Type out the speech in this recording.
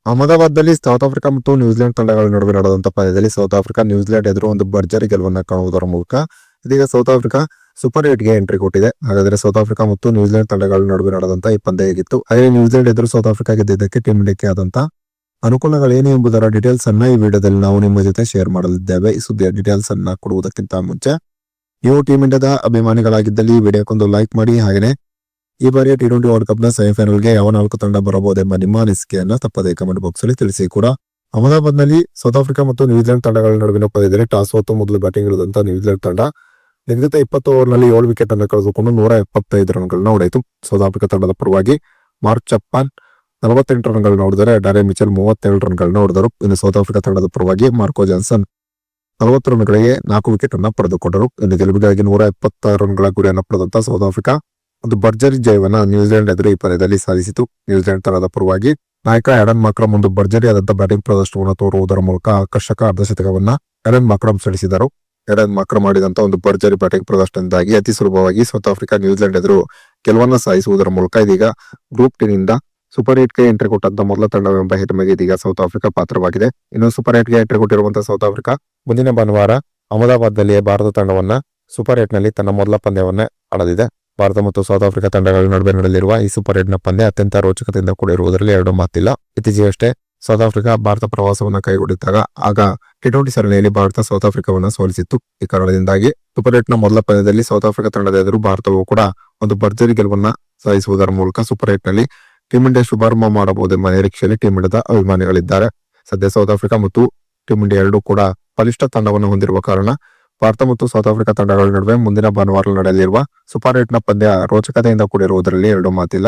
ಅಹಮದಾಬಾದ್ನಲ್ಲಿ south Africa ಮತ್ತು New Zealand ತಂಡಗಳ ನಡುವೆ ನಡೆದಂತಹ ಪಂದ್ಯದಲ್ಲಿ ಸೌತ್ ಆಫ್ರಿಕಾ ನ್ಯೂಜಿಲೆಂಡ್ ಎದುರು ಒಂದು ಭರ್ಜರಿ ಗೆಲುವನ್ನು ಕಾಣುವುದರ ಮೂಲಕ ಇದೀಗ ಸೌತ್ ಆಫ್ರಿಕಾ ಸೂಪರ್ 8ಗೆ ಎಂಟ್ರಿ ಕೊಟ್ಟಿದೆ. ಹಾಗಾದ್ರೆ ಸೌತ್ ಆಫ್ರಿಕಾ ಮತ್ತು ನ್ಯೂಜಿಲೆಂಡ್ ತಂಡಗಳ ನಡುವೆ ನಡೆದಂತಹ ಈ ಪಂದ್ಯ ಹೇಗಿತ್ತು, ಹಾಗೆ ನ್ಯೂಜಿಲೆಂಡ್ ಎದುರು ಸೌತ್ ಆಫ್ರಿಕಾ ಗೆದ್ದಿದ್ದಕ್ಕೆ ಟೀಮ್ ಇಂಡಿಯಾಕ್ಕೆ ಆದಂತಹ ಅನುಕೂಲಗಳೇನು ಎಂಬುದರ ಡೀಟೇಲ್ಸ್ ಅನ್ನ ಈ ವಿಡಿಯೋದಲ್ಲಿ ನಾವು ನಿಮ್ಮ ಜೊತೆ ಶೇರ್ ಮಾಡಲಿದ್ದೇವೆ. ಈ ಸುದ್ದಿಯ ಡೀಟೇಲ್ಸ್ ಅನ್ನ ಕೊಡುವುದಕ್ಕಿಂತ ಮುಂಚೆ ನೀವು ಟೀಮ್ ಇಂಡಿಯಾದ ಅಭಿಮಾನಿಗಳಾಗಿದ್ದಲ್ಲಿ ಈ ವಿಡಿಯೋಕ್ಕೊಂದು ಲೈಕ್ ಮಾಡಿ. ಹಾಗೆಯೇ ಈ ಬಾರಿಯ ಟಿ20 ವರ್ಲ್ಡ್ ಕಪ್ ನ ಸೆಮಿಫೈನಲ್ಗೆ ಯಾವ 4 ತಂಡ ಬರಬಹುದೆಂಬ ನಿಮ್ಮ ಅನಿಸಿಕೆಯನ್ನ ತಪ್ಪದೇ ಕಮೆಂಟ್ ಬಾಕ್ಸ್ ಅಲ್ಲಿ ತಿಳಿಸಿ. ಕೂಡ ಅಹಮದಾಬಾದ್ ನಲ್ಲಿ ಸೌತ್ ಆಫ್ರಿಕಾ ಮತ್ತು ನ್ಯೂಜಿಲೆಂಡ್ ತಂಡಗಳ ನಡುವಿನ ಪಂದ್ಯದಲ್ಲಿ ಟಾಸ್ ಹೊತ್ತು ಮೊದಲು ಬ್ಯಾಟಿಂಗ್ ಇಳಿದಂತಹ ನ್ಯೂಜಿಲೆಂಡ್ ತಂಡ ನಿಗದಿತ 20 ಓವರ್ನಲ್ಲಿ 7 ವಿಕೆಟ್ ಅನ್ನು ಕಳೆದುಕೊಂಡು 175 ರನ್ಗಳನ್ನ ಹೊಡೆಯಿತು. ಸೌತ್ ಆಫ್ರಿಕಾ ತಂಡದ ಪರವಾಗಿ ಮಾರ್ಕ್ ಚಪ್ಪಾನ್ 48 ರನ್ಗಳನ್ನ ಹೊಡೆದರೆ ಡಾರೆ ಮಿಚೆಲ್ 37 ರನ್ಗಳನ್ನ ಹೊಡೆದರು. ಇನ್ನು ಸೌತ್ ಆಫ್ರಿಕಾ ತಂಡದ ಪರವಾಗಿ ಮಾರ್ಕೋ ಜಾನ್ಸನ್ 40 ರನ್ಗಳಿಗೆ 4 ವಿಕೆಟ್ ಅನ್ನ ಪಡೆದುಕೊಂಡರು. ಇನ್ನು ಗೆಲುವಿಗಾಗಿ 170 ರನ್ಗಳ ಗುರಿಯನ್ನು ಪಡೆದಂತಹ ಸೌತ್ ಆಫ್ರಿಕಾ ಒಂದು ಭರ್ಜರಿ ಜಯವನ್ನ ನ್ಯೂಜಿಲೆಂಡ್ ಎದುರು ಈ ಪಂದ್ಯದಲ್ಲಿ ಸಾಧಿಸಿತು. ನ್ಯೂಜಿಲೆಂಡ್ ತಂಡದ ಪರವಾಗಿ ನಾಯಕ ಆಡನ್ ಮಾಕ್ರಮ್ ಒಂದು ಭರ್ಜರಿಯಾದಂತಹ ಬ್ಯಾಟಿಂಗ್ ಪ್ರದರ್ಶನವನ್ನು ತೋರುವುದರ ಮೂಲಕ ಆಕರ್ಷಕ ಅರ್ಧಶತಕವನ್ನ ಆಡನ್ ಮಾಕ್ರಮ್ ಸಡಿಸಿದರು. ಆಡನ್ ಮಾಕ್ರಮ್ ಮಾಡಿದಂತಹ ಒಂದು ಭರ್ಜರಿ ಬ್ಯಾಟಿಂಗ್ ಪ್ರದರ್ಶನದಿಂದಾಗಿ ಅತಿ ಸುಲಭವಾಗಿ ಸೌತ್ ಆಫ್ರಿಕಾ ನ್ಯೂಜಿಲೆಂಡ್ ಎದುರು ಗೆಲುವನ್ನ ಸಾಧಿಸುವುದರ ಮೂಲಕ ಇದೀಗ ಗ್ರೂಪ್ ಟಿ ನಿಂದ ಸೂಪರ್ 8ಗೆ ಎಂಟ್ರಿ ಕೊಟ್ಟಂತ ಮೊದಲ ತಂಡವೆಂಬ ಹೆಮ್ಮೆಗೆ ಇದೀಗ ಸೌತ್ ಆಫ್ರಿಕಾ ಪಾತ್ರವಾಗಿದೆ. ಇನ್ನು ಸೂಪರ್ 8ಗೆ ಎಂಟ್ರಿ ಕೊಟ್ಟಿರುವಂತಹ ಸೌತ್ ಆಫ್ರಿಕಾ ಮುಂದಿನ ಭಾನುವಾರ ಅಹಮದಾಬಾದ್ನಲ್ಲಿಯೇ ಭಾರತ ತಂಡವನ್ನ ಸೂಪರ್ 8 ನಲ್ಲಿ ತನ್ನ ಮೊದಲ ಪಂದ್ಯವನ್ನ ಆಡಲಿದೆ. ಭಾರತ ಮತ್ತು ಸೌತ್ ಆಫ್ರಿಕಾ ತಂಡಗಳ ನಡುವೆ ನಡೆಯಲಿರುವ ಈ ಸೂಪರ್ 8ನ ಪಂದ್ಯ ಅತ್ಯಂತ ರೋಚಕತೆಯಿಂದ ಕೂಡಿರುವುದರಲ್ಲಿ ಎರಡು ಮಾತಿಲ್ಲ. ಇತ್ತೀಚೆಗಷ್ಟೇ ಸೌತ್ ಆಫ್ರಿಕಾ ಭಾರತ ಪ್ರವಾಸವನ್ನ ಕೈಗೊಂಡಿದ್ದಾಗ ಆಗ ಟಿ20 ಸರಣಿಯಲ್ಲಿ ಭಾರತ ಸೌತ್ ಆಫ್ರಿಕಾವನ್ನ ಸೋಲಿಸಿತ್ತು. ಈ ಕಾರಣದಿಂದಾಗಿ ಸೂಪರ್ 8ನ ಮೊದಲ ಪಂದ್ಯದಲ್ಲಿ ಸೌತ್ ಆಫ್ರಿಕಾ ತಂಡದ ಎದುರು ಭಾರತವು ಕೂಡ ಒಂದು ಭರ್ಜರಿ ಗೆಲುವನ್ನ ಸಾಧಿಸುವುದರ ಮೂಲಕ ಸೂಪರ್ 8 ನಲ್ಲಿ ಟೀಮ್ ಇಂಡಿಯಾ ಶುಭಾರಂಭ ಮಾಡಬಹುದೆಂಬ ನಿರೀಕ್ಷೆಯಲ್ಲಿ ಟೀಮ್ ಇಂಡಿಯಾದ ಅಭಿಮಾನಿಗಳಿದ್ದಾರೆ. ಸದ್ಯ ಸೌತ್ ಆಫ್ರಿಕಾ ಮತ್ತು ಟೀಮ್ ಇಂಡಿಯಾ ಎರಡೂ ಕೂಡ ಬಲಿಷ್ಠ ತಂಡವನ್ನು ಹೊಂದಿರುವ ಕಾರಣ ಭಾರತ ಮತ್ತು ಸೌತ್ ಆಫ್ರಿಕಾ ತಂಡಗಳ ನಡುವೆ ಮುಂದಿನ ಭಾನುವಾರ ನಡೆಯಲಿರುವ ಸೂಪರ್ 8ನ ಪಂದ್ಯ ರೋಚಕತೆಯಿಂದ ಕೂಡಿರುವುದರಲ್ಲಿ ಎರಡು ಮಾತಿಲ್ಲ.